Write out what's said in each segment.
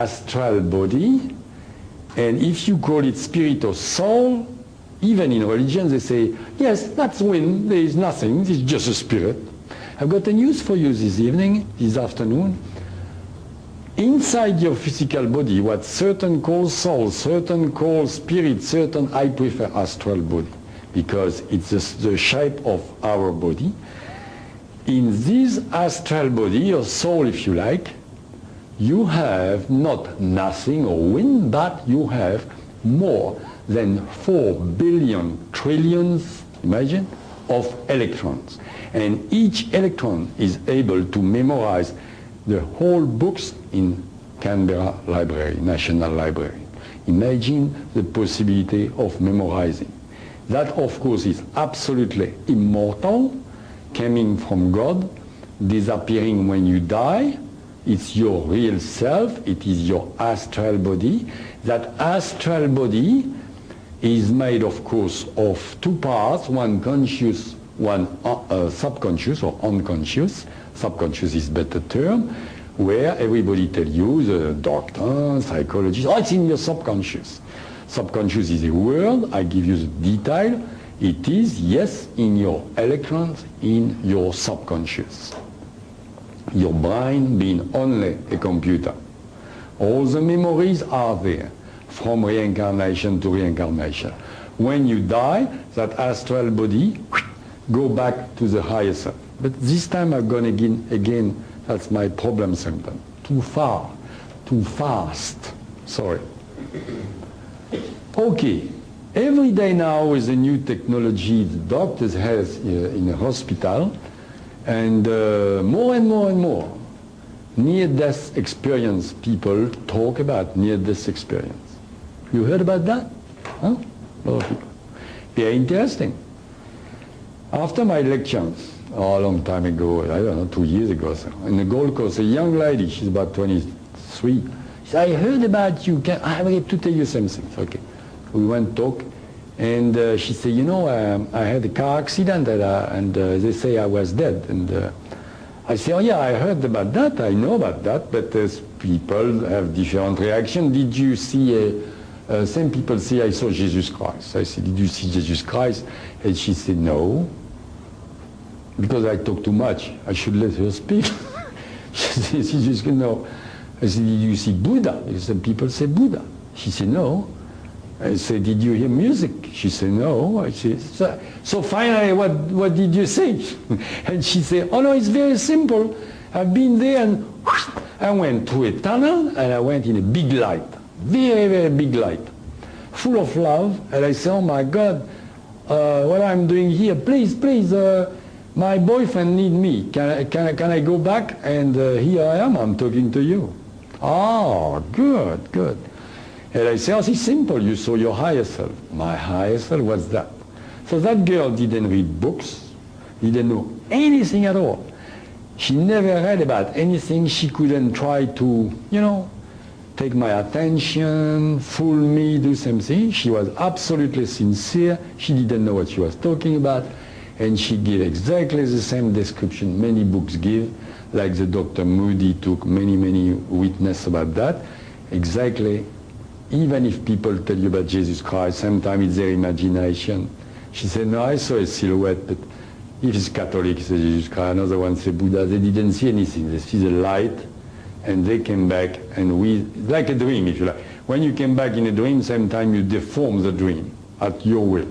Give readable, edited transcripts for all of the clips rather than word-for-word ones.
astral body, and if you call it spirit or soul, even in religion they say, yes, that's wind, there is nothing, it's just a spirit. I've got a news for you this evening, this afternoon. Inside your physical body, what certain call soul, certain call spirit, certain, I prefer astral body, because it's the shape of our body. In this astral body, or soul if you like, you have not nothing or wind, but you have more than 4 billion trillions, imagine, of electrons. And each electron is able to memorize the whole books in Canberra Library, National Library. Imagine the possibility of memorizing. That, of course, is absolutely immortal, coming from God, disappearing when you die. It's your real self, it is your astral body. That astral body is made, of course, of two parts, one conscious, one subconscious or unconscious. Subconscious is a better term, where everybody tells you, the doctor, psychologist, oh, it's in your subconscious. Subconscious is a word, I give you the detail. It is, yes, in your electrons, in your subconscious. Your brain being only a computer. All the memories are there, from reincarnation to reincarnation. When you die, that astral body go back to the higher self. But this time I've gone again, that's my problem symptom. Too far, too fast, sorry. Okay, every day now with the new technology the doctors have in a hospital, and more and more and more near-death experience people talk about near-death experience. You heard about that? Huh? A lot of people. Very interesting. After my lectures, a long time ago, I don't know, 2 years ago, so, in the Gold Coast, a young lady, she's about 23, she said, I heard about you, I have to tell you something. Okay, we went talk, and she said, you know, I had a car accident, and they say I was dead. And I said, oh yeah, I heard about that, I know about that, but people have different reactions. Did you see, some people say, I saw Jesus Christ. I said, did you see Jesus Christ? And she said, no. Because I talk too much, I should let her speak. She just said, no. I said, did you see Buddha? Some people say Buddha. She said, no. I said, did you hear music? She said, no. I said, so finally, what did you say? And she said, oh no, it's very simple. I've been there and whoosh, I went through a tunnel and I went in a big light. Very, very big light. Full of love. And I said, oh my God, what I'm doing here, please, please, my boyfriend needs me. Can I go back? And here I am, I'm talking to you. Oh, good, good. And I say, oh, it's simple, you saw your higher self. My higher self, what's that? So that girl didn't read books, didn't know anything at all. She never read about anything. She couldn't try to, you know, take my attention, fool me, do something. She was absolutely sincere. She didn't know what she was talking about. And she gave exactly the same description many books give, like the Dr. Moody took many witnesses about that. Exactly, even if people tell you about Jesus Christ, sometimes it's their imagination. She said, no, I saw a silhouette, but if it's Catholic, it's Jesus Christ. Another one said Buddha. They didn't see anything. They see the light, and they came back, and like a dream, if you like. When you came back in a dream, sometimes you deform the dream at your will.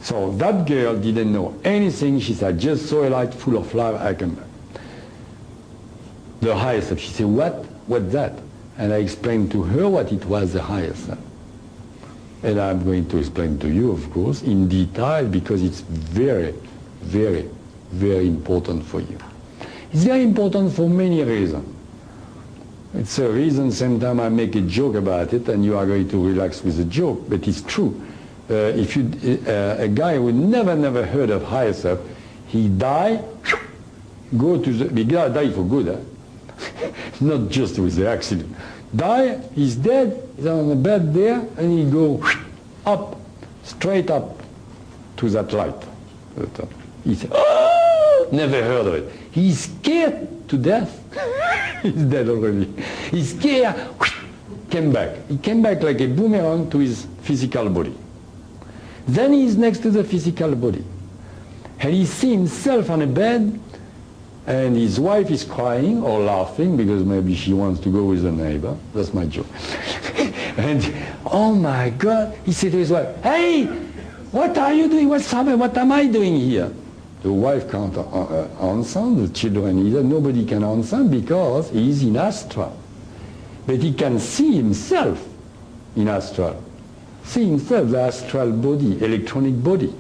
So that girl didn't know anything. She said, I just saw a light full of love, I came back. The higher self. She said, what? What's that? And I explained to her what it was, the higher self. And I'm going to explain to you, of course, in detail, because it's very, very, very important for you. It's very important for many reasons. It's a reason sometimes I make a joke about it, and you are going to relax with the joke, but it's true. If you, a guy who never heard of higher self, he die, go to the die for good, not just with the accident. Die, he's dead, he's on the bed there, and he go up, straight up to that light. He said, oh, never heard of it. He's scared to death. He's dead already. He's scared, came back. He came back like a boomerang to his physical body. Then he's next to the physical body. And he sees himself on a bed, and his wife is crying or laughing because maybe she wants to go with a neighbor. That's my joke. And, oh my God, he said to his wife, hey, what are you doing? What's happening? What am I doing here? The wife can't answer, the children either. Nobody can answer because he's in astral. But he can see himself in astral. See himself, the astral body, electronic body.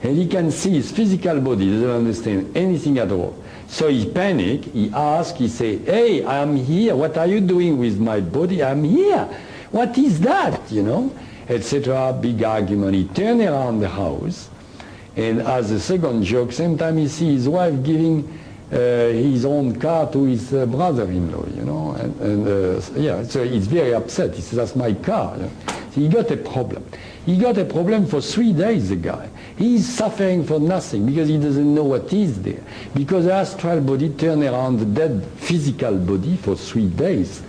And he can see his physical body, he doesn't understand anything at all. So he panics, he asks, he says, hey, I'm here, what are you doing with my body? I'm here. What is that, you know? Etc. Big argument. He turns around the house, and as a second joke, same time he sees his wife giving his own car to his brother-in-law, you know? Yeah, so he's very upset. He says, that's my car. You know? So he got a problem. He got a problem for 3 days, the guy. He's suffering for nothing because he doesn't know what is there. Because the astral body turned around the dead physical body for 3 days.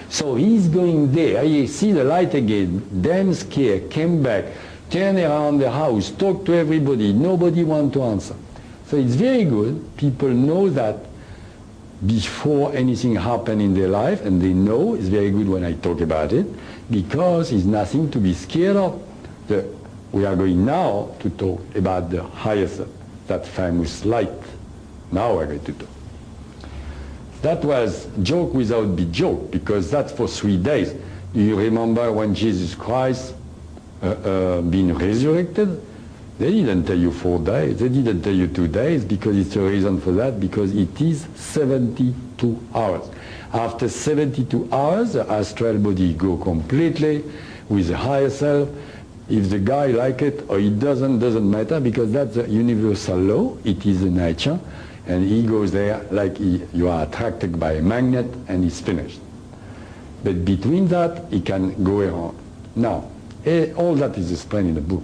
So he's going there, he see the light again, damn scared, came back, turned around the house, talked to everybody, nobody want to answer. So it's very good, people know that before anything happened in their life, and they know it's very good when I talk about it, because it's nothing to be scared of. We are going now to talk about the higher self, that famous light. Now we're going to talk. That was joke without be joke, because that's for 3 days. Do you remember when Jesus Christ been resurrected? They didn't tell you 4 days, they didn't tell you 2 days, because it's a reason for that, because it is 72 hours. After 72 hours, the astral body go completely with the higher self. If the guy like it or it doesn't matter, because that's a universal law, it is a nature, and he goes there like you are attracted by a magnet, and he's finished. But between that, he can go around. Now, all that is explained in the book.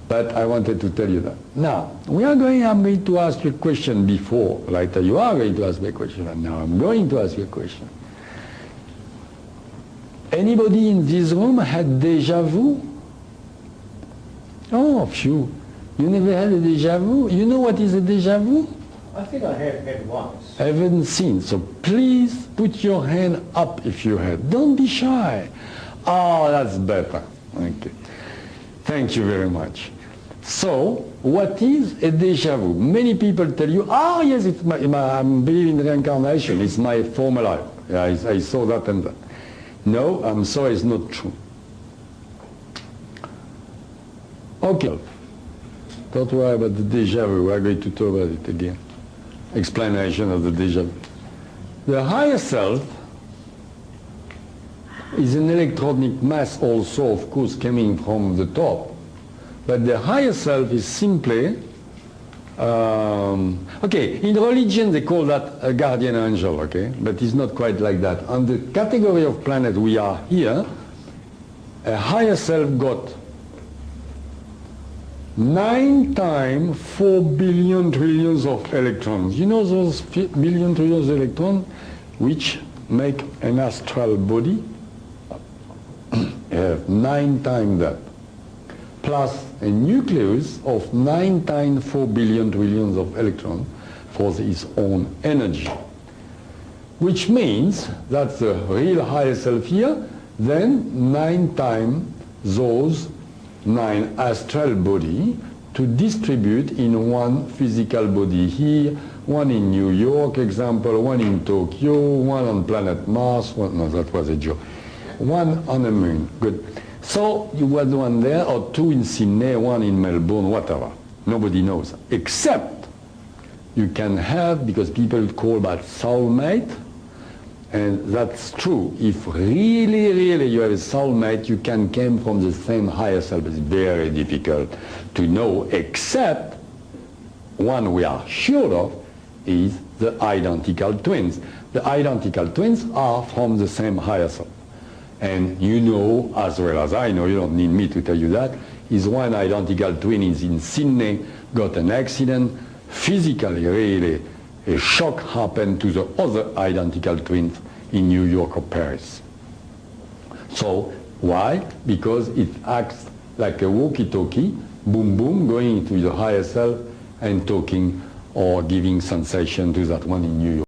But I wanted to tell you that. Now, I'm going to ask you a question before. Later you are going to ask me a question, and now I'm going to ask you a question. Anybody in this room had déjà vu? Oh, few. You never had a déjà vu? You know what is a déjà vu? I think I have had once. I haven't seen, so please put your hand up if you had. Don't be shy. Oh, that's better. Okay. Thank you very much. So, what is a déjà vu? Many people tell you, oh yes, it's I'm believing in reincarnation, it's my former life. Yeah, I saw that and that. No, I'm sorry, it's not true. Okay. Don't worry about the déjà vu, we're going to talk about it again. Explanation of the déjà vu. The higher self is an electronic mass also, of course, coming from the top. But the higher self is simply, okay, in religion they call that a guardian angel, okay? But it's not quite like that. On the category of planet we are here, a higher self got 9 times 4 billion trillions of electrons. You know those billion trillions of electrons which make an astral body? Have 9 times that. Plus a nucleus of 9 times 4 billion trillions of electrons for its own energy. Which means that's the real higher self here, then 9 times those 9 astral body to distribute in one physical body here, one in New York, example, one in Tokyo, one on planet Mars, no, that was a joke, one on the moon, good. So you had one there, or 2 in Sydney, 1 in Melbourne, whatever. Nobody knows. Except you can have, because people call that soulmate, and that's true. If really, really you have a soulmate, you can come from the same higher self. It's very difficult to know, except one we are sure of is the identical twins. The identical twins are from the same higher self. And you know, as well as I know, you don't need me to tell you that, is one identical twin is in Sydney, got an accident, physically really a shock happened to the other identical twins in New York or Paris. So why? Because it acts like a walkie-talkie, boom, boom, going to the higher self and talking or giving sensation to that one in New York.